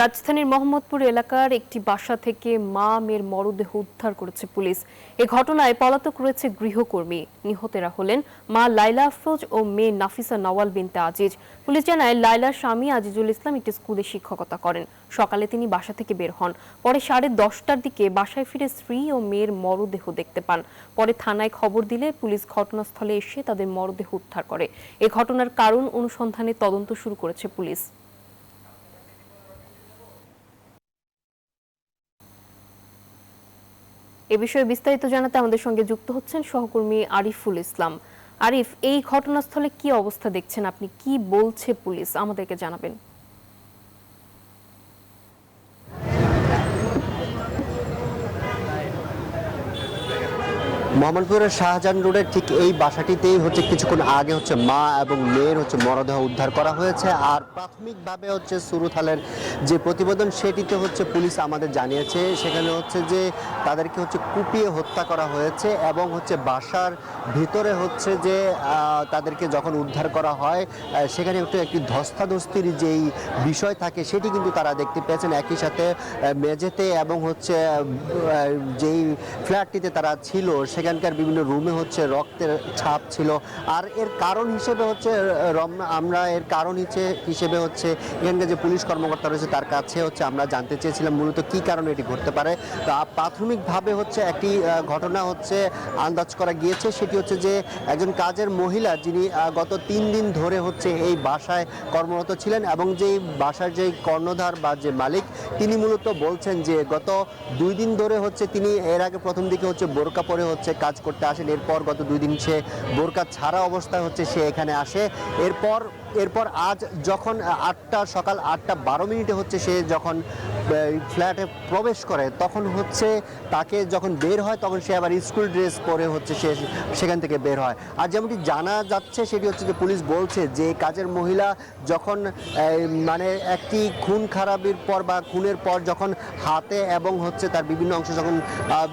রাজধানীর মোহাম্মদপুর এলাকার একটি বাসা থেকে মা মেয়ের মরদেহ উদ্ধার করেছে পুলিশ। এ ঘটনায় পলাতক রয়েছে গৃহকর্মী। নিহতেরা হলেন মা লাইলা আফরোজ ও মেয়ে নাফিসা নওয়াল বিনতে আজিজ। পুলিশ জানায়, লাইলার স্বামী আজিজুল ইসলাম একটি স্কুলে শিক্ষকতা করেন। সকালে তিনি বাসা থেকে বের হন। পরে 10:30টার দিকে বাসায় ফিরে স্ত্রী ও মেয়ের মরদেহ দেখতে পান। পরে থানায় খবর দিলে পুলিশ ঘটনাস্থলে এসে তাদের মরদেহ উদ্ধার করে। এ ঘটনার কারণ অনুসন্ধানে তদন্ত শুরু করেছে পুলিশ। এ বিষয়ে বিস্তারিত জানাতে আমাদের সঙ্গে যুক্ত হচ্ছেন সহকর্মী আরিফুল ইসলাম। আরিফ, এই ঘটনাস্থলে কি অবস্থা দেখছেন আপনি, কি বলছে পুলিশ আমাদেরকে জানাবেন। মোহাম্মদপুরের শাহজাহান রোডের ঠিক এই বাসাটিতেই কিছুক্ষণ আগে মা এবং মেয়ের মরদেহ উদ্ধার করা হয়েছে। আর প্রাথমিকভাবে সুরুথালের যে প্রতিবেদন সেটিতে পুলিশ আমাদের জানিয়েছে, সেখানে যে তাদেরকে কুপিয়ে হত্যা করা হয়েছে এবং বাসার ভিতরে যে তাদেরকে যখন উদ্ধার করা হয় সেখানে একটি ধস্তাধস্তির যেই বিষয় থাকে সেটি কিন্তু তারা দেখতে পেয়েছেন। একই সাথে মেঝেতে এবং যেই ফ্ল্যাটটিতে তারা ছিল সেখানকার বিভিন্ন রুমে রক্তের ছাপ ছিল। আর এর কারণ হিসেবে আমরা এর কারণ হিসেবে এখানকার যে পুলিশ কর্মকর্তা রয়েছে তার কাছে আমরা জানতে চেয়েছিলাম মূলত কি কারণে এটি ঘটতে পারে। তো প্রাথমিকভাবে একটি ঘটনা আন্দাজ করা গিয়েছে, সেটি যে একজন কাজের মহিলা যিনি গত 3 দিন ধরে এই বাসায় কর্মরত ছিলেন এবং যেই বাসার যে কর্ণধার বা যে মালিক তিনি মূলত বলছেন যে গত 2 দিন ধরে তিনি এর আগে প্রথম দিকে বোরকা পরে কাজ করতে আসেন। এরপর গত 2 দিন সে বোরকা ছাড়া অবস্থায় সে এখানে আসে। এরপর আজ যখন সকাল 8:12 সে যখন ফ্ল্যাটে প্রবেশ করে তখন তাকে যখন বের হয় তখন সে আবার স্কুল ড্রেস পরে সে সেখান থেকে বের হয়। আর যেমনটি জানা যাচ্ছে সেটি যে পুলিশ বলছে যে কাজের মহিলা যখন মানে একটি খুন খারাপির পর বা খুনের পর যখন হাতে এবং তার বিভিন্ন অংশ যখন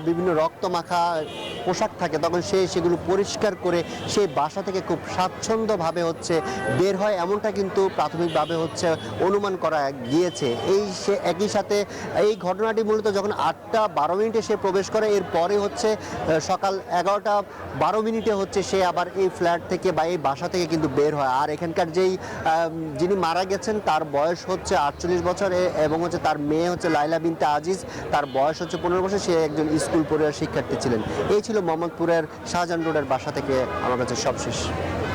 বিভিন্ন রক্ত মাখা পোশাক থাকে তখন সে সেগুলো পরিষ্কার করে সেই বাসা থেকে খুব স্বাচ্ছন্দ্যভাবে বের হয়, এমনটা কিন্তু প্রাথমিকভাবে অনুমান করা গিয়েছে। একই সাথে এই ঘটনাটি মূলত যখন 8:12 সে প্রবেশ করে, এরপরে সকাল 11:12 সে আবার এই ফ্ল্যাট থেকে বা এই বাসা থেকে কিন্তু বের হয়। আর এখানকার যিনি মারা গেছেন তার বয়স 48 বছর এবং তার মেয়ে লাইলা বিনতে আজিজ, তার বয়স 15 বছর। সে একজন স্কুল পড়ুয়া শিক্ষার্থী ছিলেন। এই ছিল মোহাম্মদপুরের শাহজাহান রোডের বাসা থেকে আমার কাছে সবশেষ।